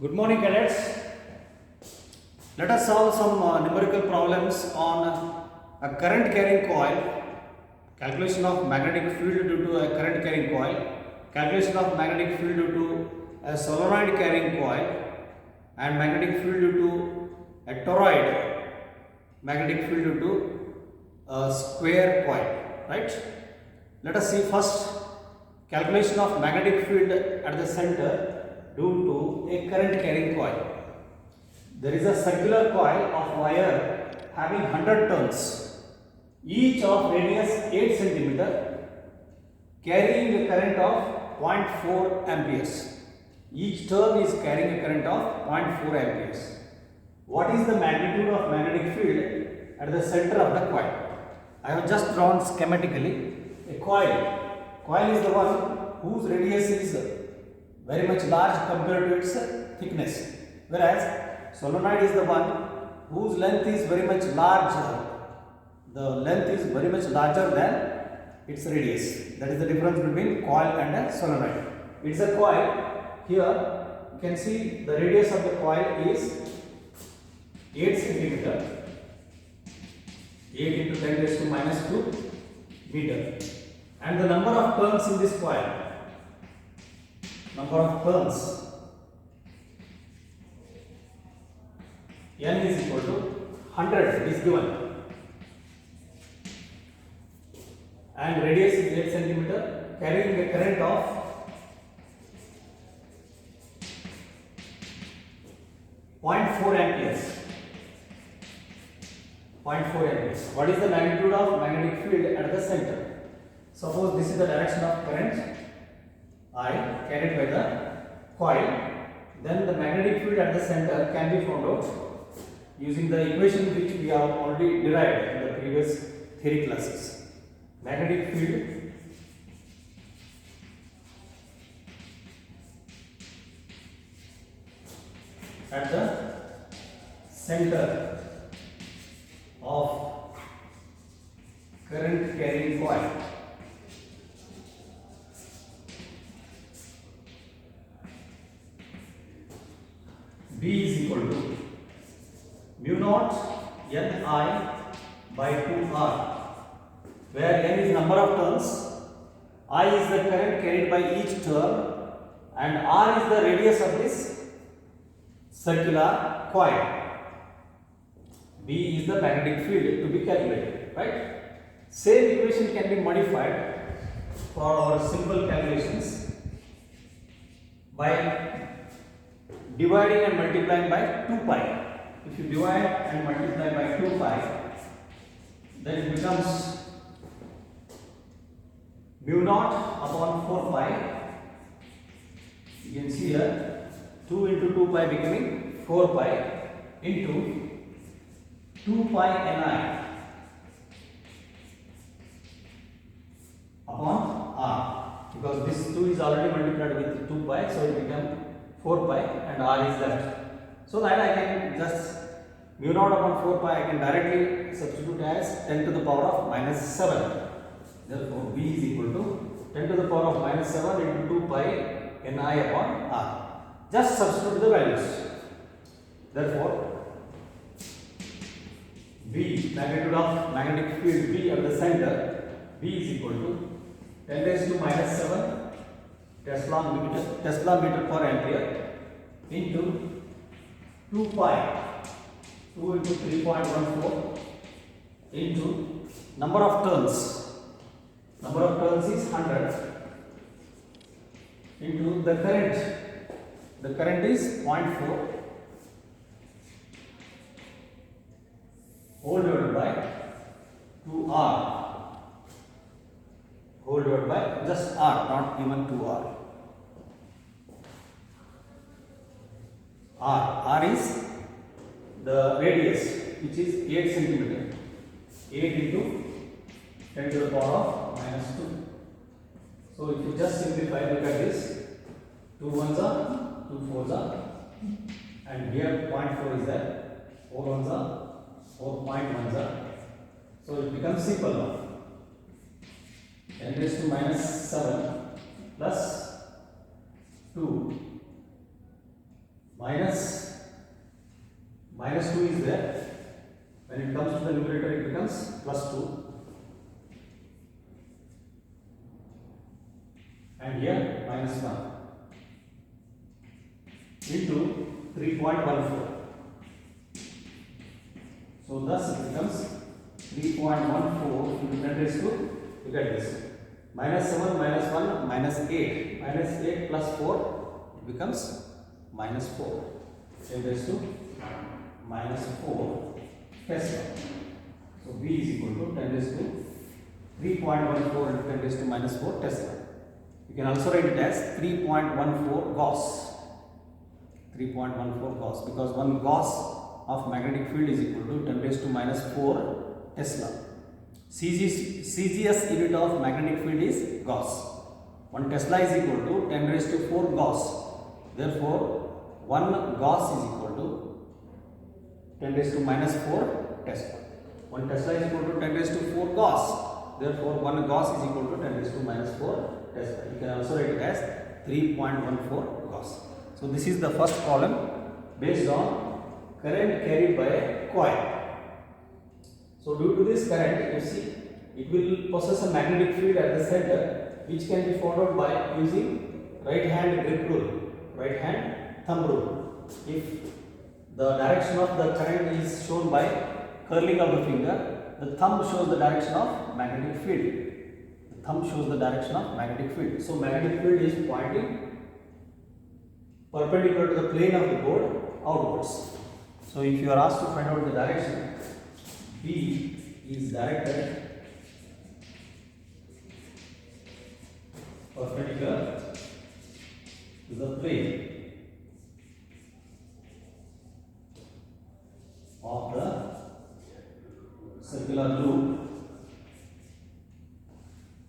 Good morning, cadets. Let us solve some numerical problems on a current carrying coil, calculation of magnetic field due to a current carrying coil, calculation of magnetic field due to a solenoid carrying coil, and magnetic field due to a toroid, magnetic field due to a square coil, right? Let us see first calculation of magnetic field at the center due to a current carrying coil. There is a circular coil of wire having 100 turns, each of radius 8 cm, carrying a current of 0.4 amperes. Each turn is carrying a current of 0.4 amperes. What is the magnitude of magnetic field at the center of the coil? I have just drawn schematically a coil. Coil is the one whose radius is very much large compared to its thickness, whereas solenoid is the one whose length is very much larger. The length is very much larger than its radius. That is the difference between coil and a solenoid. It is a coil. Here you can see the radius of the coil is 8 cm. 8 into 10 raised to minus 2 meter. And the number of turns in this coil, number of turns, N is equal to 100 is given, and radius is 8 cm, carrying a current of 0.4 amperes. 0.4 amperes. What is the magnitude of magnetic field at the center? Suppose this is the direction of current I carried by the coil, then the magnetic field at the center can be found out using the equation which we have already derived in the previous theory classes. Magnetic field at the center of current carrying coil B is equal to mu naught N I by 2R, where N is number of turns, I is the current carried by each turn, and R is the radius of this circular coil. B is the magnetic field to be calculated, right? Same equation can be modified for our simple calculations by dividing and multiplying by 2 pi. If you divide and multiply by 2 pi, then it becomes mu naught upon 4 pi. You can see here 2 into 2 pi becoming 4 pi into 2 pi Ni upon R, because this 2 is already multiplied with 2 pi, so it becomes 4 pi and R is left. So that I can just mu naught upon 4 pi I can directly substitute as 10 to the power of minus 7. Therefore, V is equal to 10 to the power of minus 7 into 2 pi Ni upon R. Just substitute the values. Therefore, V, magnitude of magnetic field V at the center, V is equal to 10 raised to minus 7 Tesla meter per ampere into 2 pi, 2 into 3.14 into number of turns. Number of turns is 100 into the current. The current is 0.4 whole divided by 2R. Whole divided by just R, not even 2R. R is the radius, which is 8 cm. 8 into 10 to the power of minus 2. So if you just simplify, look at this. 2 ones are, 2 fours are, and here 0.4 is there. 4 ones are, 4.1s are. So it becomes simple now. 10 raised to minus 7 plus 2 minus 2 is there. When it comes to the numerator, it becomes plus 2. And here minus 1 into 3.14. So thus it becomes 3.14 into 10 raised to, look at this, minus 7 minus 1 minus 8. Minus 8 plus 4, it becomes minus 4. 10 raised to minus 4 Tesla. So B is equal to 10 raised to 3.14 into 10 raised to minus 4 Tesla. You can also write it as 3.14 Gauss. 3.14 Gauss, because 1 Gauss of magnetic field is equal to 10 raised to minus 4 Tesla. CGS unit of magnetic field is Gauss. 1 Tesla is equal to 10 raised to 4 Gauss. Therefore, 1 Gauss is equal to 10 raised to minus 4 Tesla. 1 Tesla is equal to 10 raised to 4 Gauss. Therefore, 1 Gauss is equal to 10 raised to minus 4 Tesla. You can also write it as 3.14 Gauss. So, this is the first problem based on current carried by a coil. So, due to this current, you see, it will possess a magnetic field at the center, which can be found out by using right hand grip rule, right hand thumb rule. If the direction of the current is shown by curling of the finger, the thumb shows the direction of magnetic field. The thumb shows the direction of magnetic field. So, magnetic field is pointing perpendicular to the plane of the board outwards. So, if you are asked to find out the direction, B is directed perpendicular to the plane of the circular loop.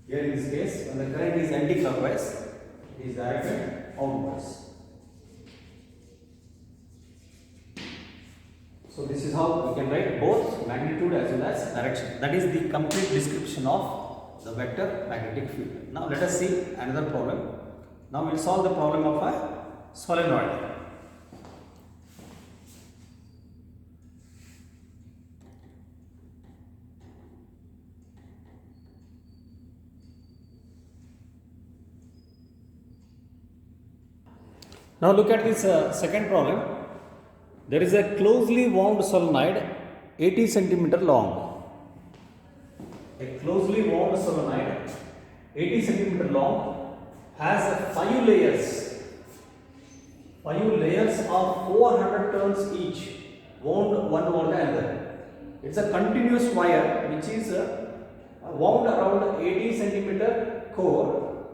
Here in this case, when the current is anti-clockwise, it is directed outwards. So this is how we can write both magnitude as well as direction. That is the complete description of the vector magnetic field. Now let us see another problem. Now we will solve the problem of a solenoid. Now look at this second problem. There is a closely wound solenoid 80 centimeter long. A closely wound solenoid 80 centimeter long has 5 layers. 5 layers of 400 turns each, wound one over the other. It's a continuous wire which is wound around 80 centimeter core.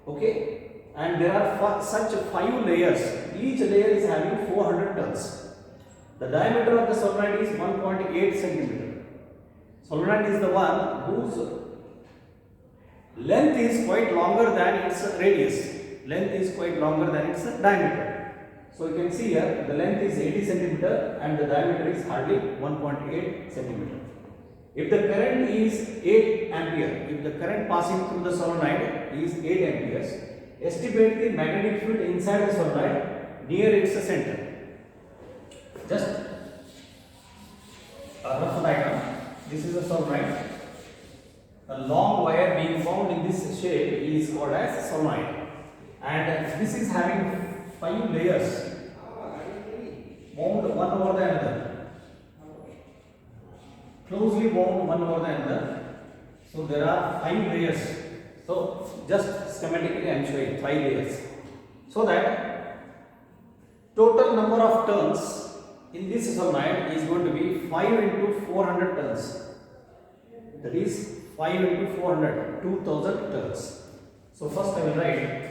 Okay. And there are such 5 layers. Each layer is having 400 turns. The diameter of the solenoid is 1.8 centimeter. Solenoid is the one whose length is quite longer than its radius. Length is quite longer than its diameter. So you can see here the length is 80 centimeter and the diameter is hardly 1.8 centimeter. If the current is 8 ampere, if the current passing through the solenoid is 8 amperes, estimate the magnetic field inside the solenoid near its center. Just a rough diagram. This is a solenoid. A long wire being found in this shape is called as solenoid. And this is having 5 layers wound one over the other. Closely wound one over the other. So there are 5 layers. So just schematically I am showing 5 layers. So that total number of turns in this solenoid is going to be 5 into 400 turns. That is 5 into 400, 2000 turns. So first I will write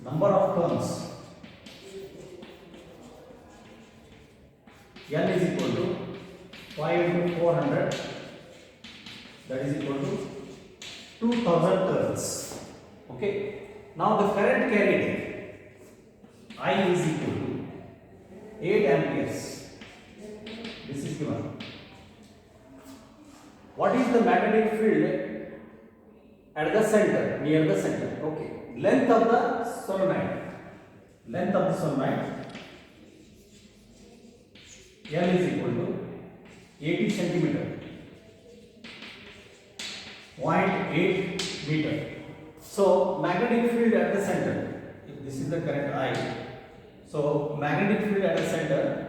number of turns. N is equal to 5 into 400, that is equal to 2000 turns. Okay. Now the current carried, I is equal to 8 amperes. This is given. What is the magnetic field at the center, near the center? Okay. Length of the solenoid. Length of the solenoid L is equal to 80 centimeter, 0.8 meter. So magnetic field at the center, if this is the current I, so magnetic field at the center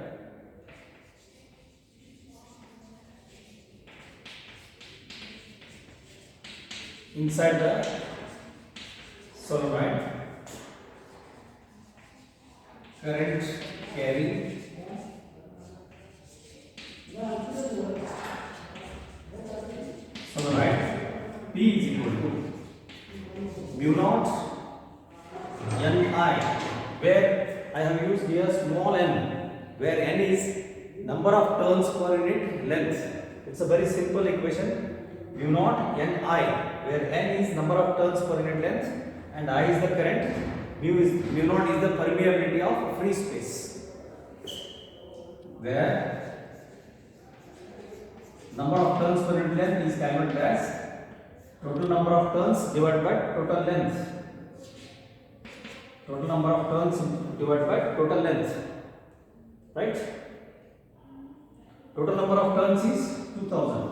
inside the solenoid, current carrying solenoid, P is equal to mu naught Ni, where I have used here small n, where n is number of turns per unit length. It's a very simple equation. Mu naught Ni, where n is number of turns per unit length and I is the current. Mu naught is the permeability of free space, where number of turns per unit length is calculated as total number of turns divided by total length. Total number of turns divided by total length, right? Total number of turns is 2000,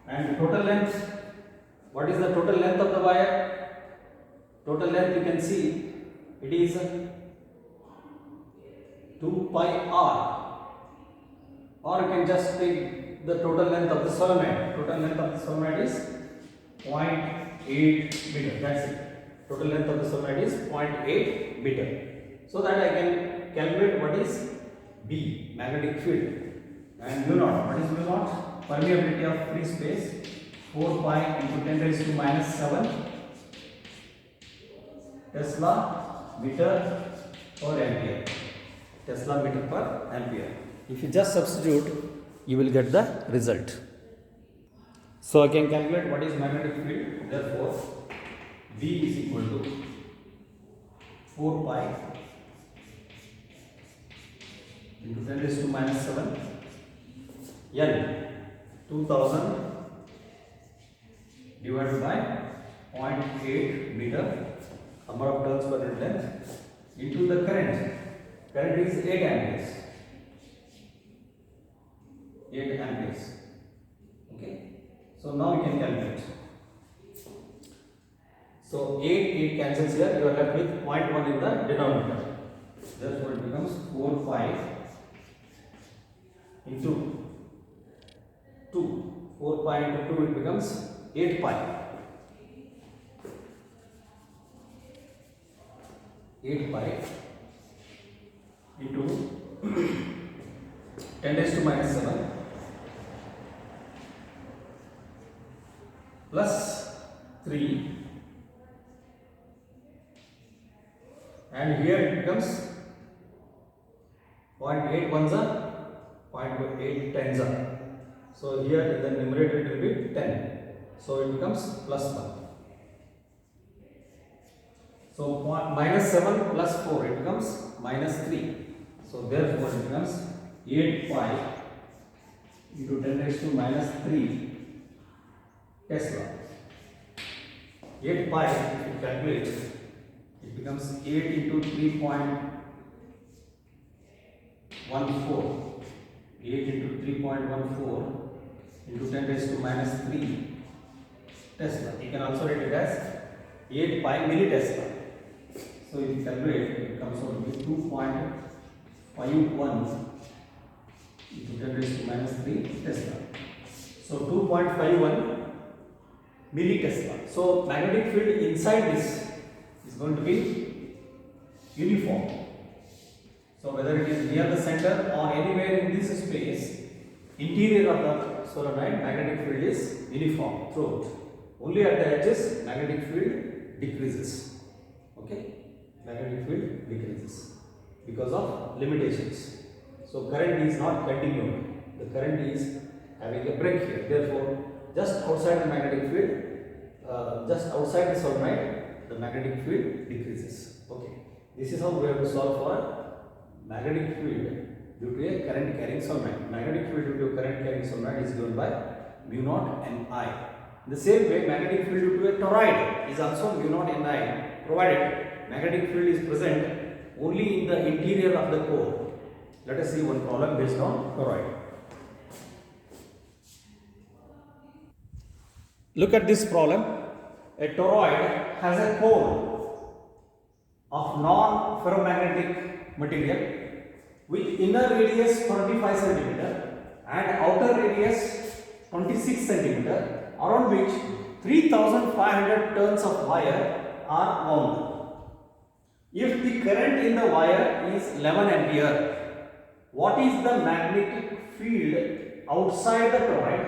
and total length, what is the total length of the wire? Total length, you can see it is 2 pi r, or you can just take the total length of the solenoid. Total length of the solenoid is 0.8 meter. That's it. Total length of the solenoid is 0.8 meter. So that I can calculate what is B, magnetic field, and mu naught. What is mu naught? Permeability of free space, 4 pi into 10 raised to minus 7 Tesla meter per ampere. Tesla meter per ampere. If you just substitute, you will get the result. So I can calculate what is magnetic field. Therefore, V is equal to 4 pi into 10 raised to minus 7 N, 2000 divided by 0.8 meter, number of turns per unit length, into the current. Current is 8 amperes. 8 amperes. Okay. So now we can calculate. So 8 cancels here. You are left with 0.1 in the denominator. Therefore, it becomes 4 pi into 2. 4 pi into 2, it becomes 8 pi. 8 pi into 10 raised to minus 7 plus 3, and here it becomes 0.8 ones are 0.8 tens are. So here in the numerator it will be 10. So it becomes plus 1. So minus 7 plus 4, it becomes minus 3. So therefore it becomes 8 pi into 10 raised to minus 3 Tesla. 8 pi, if you calculate, it becomes 8 into 3.14. 8 into 3.14 into 10 raised to minus 3 Tesla. You can also write it as 8 pi millitesla. So if you calculate, it comes out to be 2.51 into 10 raised to minus 3 Tesla. So 2.51 millitesla. So magnetic field inside this is going to be uniform. So whether it is near the center or anywhere in this space, interior of the solenoid, magnetic field is uniform throughout. Only at the edges, magnetic field decreases. Okay, magnetic field decreases because of limitations. So current is not continued. The current is having a break here. Therefore, just outside the magnetic field, just outside the solenoid, the magnetic field decreases. Okay, this is how we have to solve for magnetic field due to a current carrying solenoid. Magnetic field due to a current carrying solenoid is given by mu naught Ni. In the same way, magnetic field due to a toroid is also mu naught Ni, provided magnetic field is present only in the interior of the core. Let us see one problem based on toroid. Look at this problem. A toroid has a core of non-ferromagnetic material with inner radius 25 cm and outer radius 26 cm, around which 3500 turns of wire are wound. If the current in the wire is 11 ampere, what is the magnetic field outside the toroid,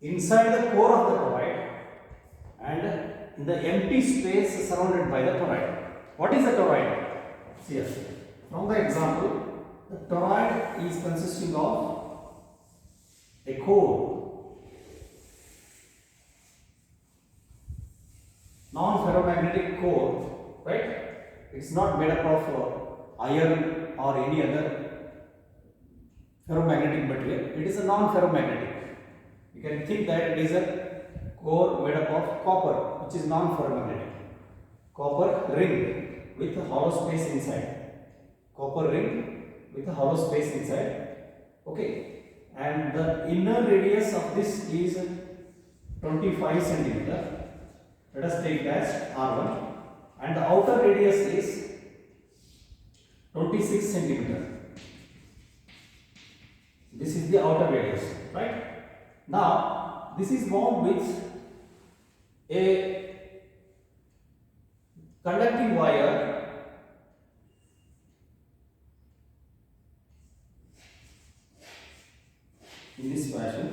inside the core of the toroid, and in the empty space surrounded by the toroid? What is the toroid? Here, from the example, the toroid is consisting of a core, non-ferromagnetic core, right? It's not made up of iron or any other ferromagnetic material. It is a non-ferromagnetic. You can think that it is a core made up of copper, which is non-ferromagnetic. Copper ring with a hollow space inside. Copper ring with a hollow space inside. Okay. And the inner radius of this is 25 centimeter. Let us take it as R1. And the outer radius is 26 centimeter. This is the outer radius, right? Now, this is wound with a conducting wire in this fashion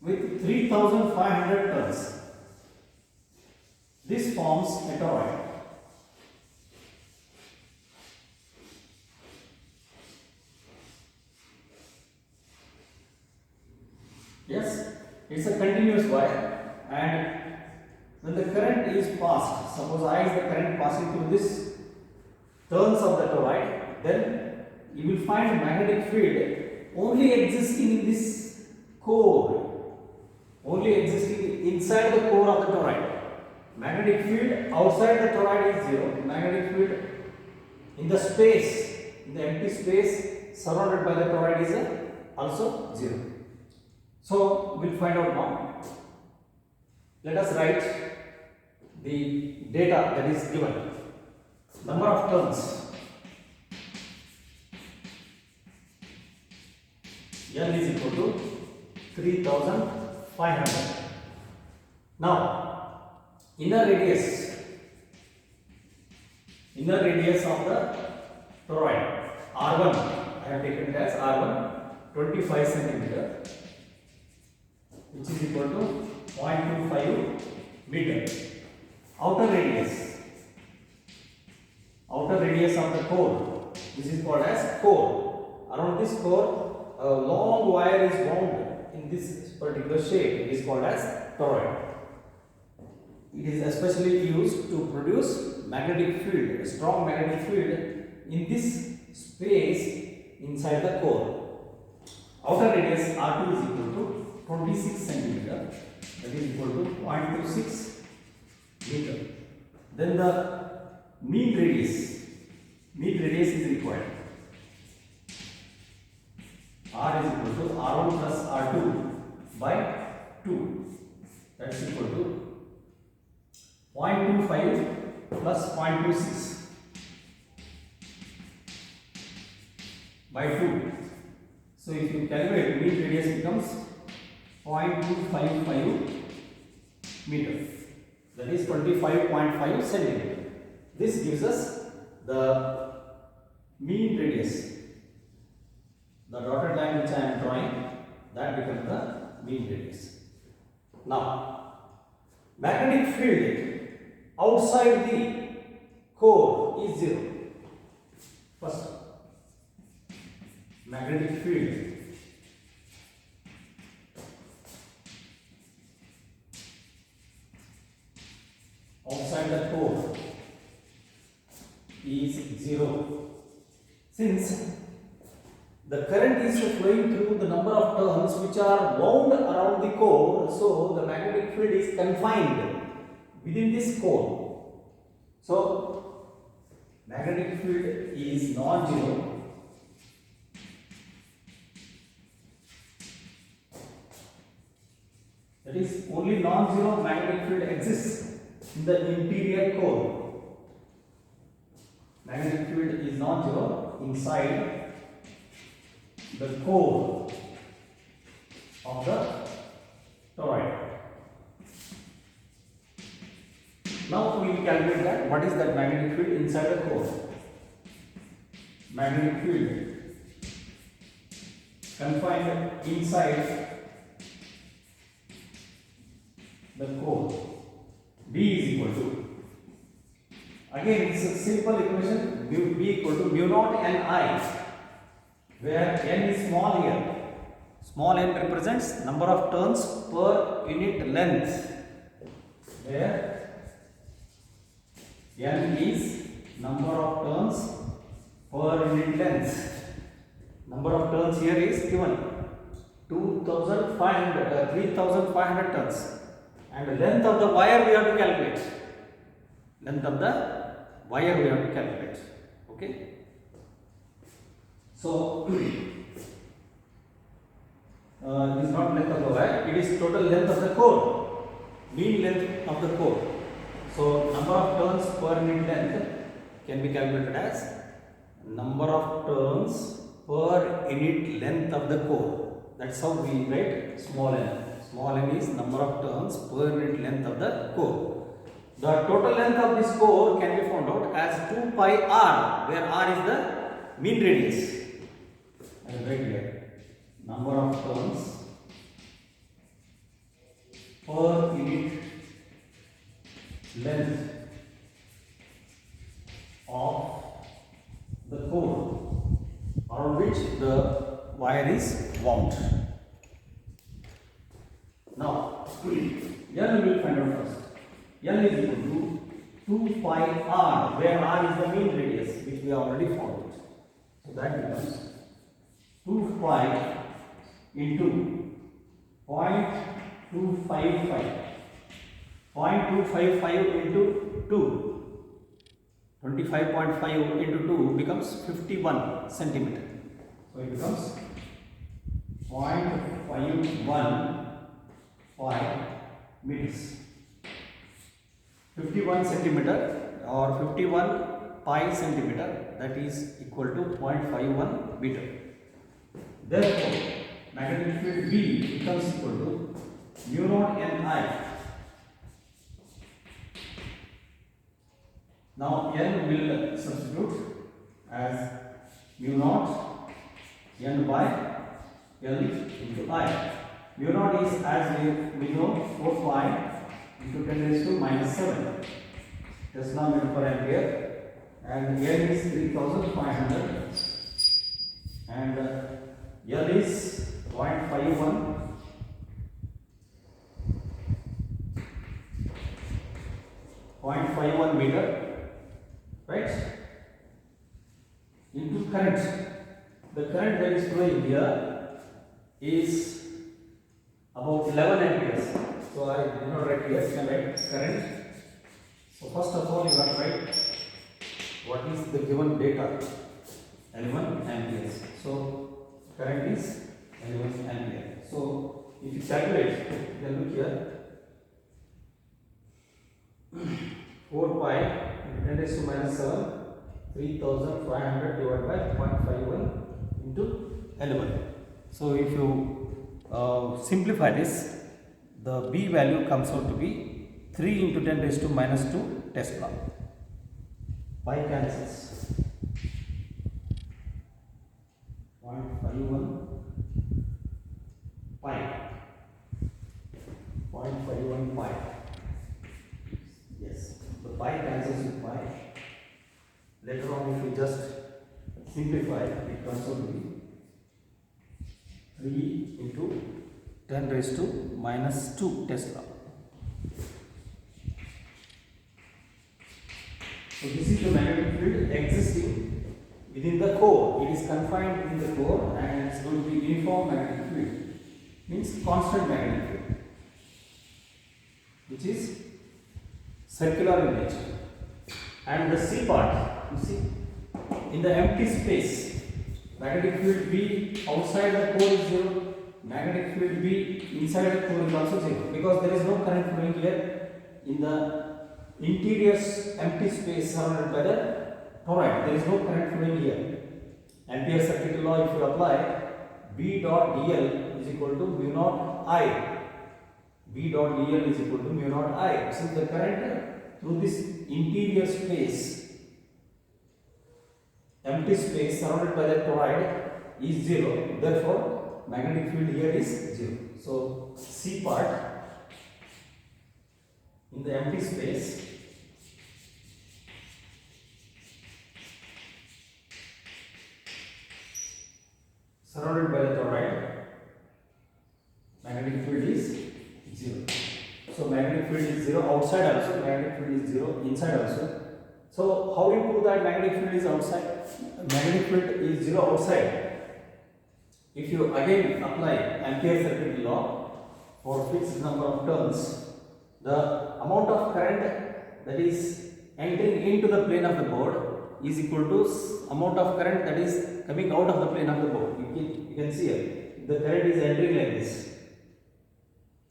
with 3500 turns. This forms a toroid. Yes, it's a continuous wire, and when the current is passed, suppose I is the current passing through this turns of the toroid, then you will find a magnetic field only existing in this core, only existing inside the core of the toroid. Magnetic field outside the toroid is zero. Magnetic field in the space, in the empty space surrounded by the toroid is also zero. So we'll find out now. Let us write the data that is given. Number of turns. N is equal to 3500. Now, inner radius of the toroid R1, I have taken it as R1, 25 centimeter, which is equal to 0.25 meter. Outer radius of the core, this is called as core. Around this core, a long wire is wound in this particular shape. It is called as toroid. It is especially used to produce magnetic field, a strong magnetic field in this space inside the core. Outer radius R2 is equal to 26 centimeter, that is equal to 0.26 meter. Then the mean radius is required. R is equal to R1 plus R2 by 2, that is equal to 0.25 plus 0.26 by 2. So if you calculate, mean radius becomes 0.255 meter, that is 25.5 centimeter. This gives us the mean radius. The dotted line which I am drawing, that becomes the mean radius. Now, magnetic field outside the core is zero. First, magnetic field outside the core is zero. Since the current is flowing through the number of turns which are wound around the core, so the magnetic field is confined within this core. So magnetic field is non-zero, that is only non-zero magnetic field exists in the interior core. Magnetic field is non-zero inside the core of the toroid. Now we will calculate that. What is that magnetic field inside the core? Magnetic field confined inside the core. B is equal to, again it's a simple equation, B equal to mu naught n I, where n is small here. Small n represents number of turns per unit length, where n is number of turns per unit length. Number of turns here is given 3,500 turns, and length of the wire we have to calculate. Length of the wire we have to calculate. Okay. So it is not length of the wire, it is total length of the core, mean length of the core. So number of turns per unit length can be calculated as number of turns per unit length of the core. That's how we write small n. Small n is number of turns per unit length of the core. The total length of this core can be found out as 2 pi r, where r is the mean radius. I will write here number of turns per unit length of the core around which the wire is wound. Now, N we will find out first. N is equal to 2 pi r, where r is the mean radius, which we have already found. So that becomes 2 pi into 0.255. 0.255 into 2, 25.5 into 2 becomes 51 centimeter. So it becomes 0.515 meters. 51 centimeter or 51 pi centimeter, that is equal to 0.51 meter. Therefore, magnetic field B becomes equal to mu naught n I. Now n will substitute as mu naught n by L into I. Mu naught is, as we know, 4 pi into 10 raised to minus 7 Tesla meter per ampere, and N is 3,500 and L is 0.51 0.51 meter, right, into current. The current that is flowing here is about 11 amperes. So I did not write here, can write current. So first of all, you have to write what is the given data, 11 amperes. So current is 11 ampere. So if you calculate, then look here, 4 pi into 10 raised to minus 7, 3,500 divided by 0.51 into 11. So if you simplify this, the B value comes out to be 3 into 10 raised to minus 2 Tesla. Pi cancels. 0.51 pi. 0.51 pi. Yes, the pi cancels with pi. Later on, if you just simplify, it comes out to be 3 into 10 raised to minus 2 Tesla. So this is the magnetic field existing within the core. It is confined in the core and it's going to be uniform magnetic field. Means constant magnetic field, which is circular in nature. And the C part, You see, in the empty space, magnetic field B outside the core is 0, magnetic field B inside the core is also 0, because there is no current flowing here in the interior empty space surrounded by the toroid. There is no current flowing here. Ampere circuit law, if you apply, B dot dl is equal to mu naught I. B dot dl is equal to mu naught I. Since the current through this interior space, empty space surrounded by the toroid is 0, therefore magnetic field here is 0. So C part, in the empty space, surrounded by the toroid, magnetic field is 0. So magnetic field is 0 outside also, magnetic field is 0 inside also. So how do you prove that magnetic field is outside? Magnetic field is 0 outside. If you again apply Ampere circuit law for fixed number of turns, the amount of current that is entering into the plane of the board is equal to amount of current that is coming out of the plane of the board. You can see here, the current is entering like this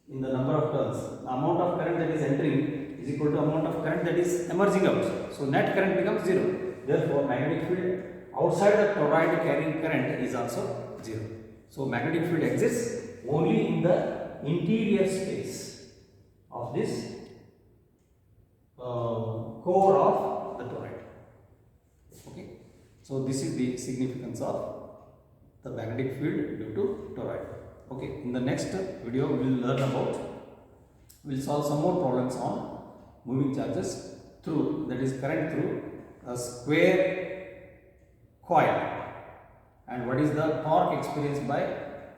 in the number of turns. The amount of current that is entering is equal to amount of current that is emerging out. So net current becomes 0. Therefore, magnetic field outside the toroid carrying current is also 0. So magnetic field exists only in the interior space of this core of the toroid. Okay. So this is the significance of the magnetic field due to toroid. Okay. In the next video, we will learn about, we will solve some more problems on moving charges through, that is current through a square coil, and what is the torque experienced by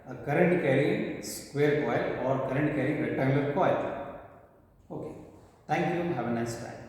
a current carrying square coil or current carrying rectangular coil. Okay. Thank you. Have a nice time.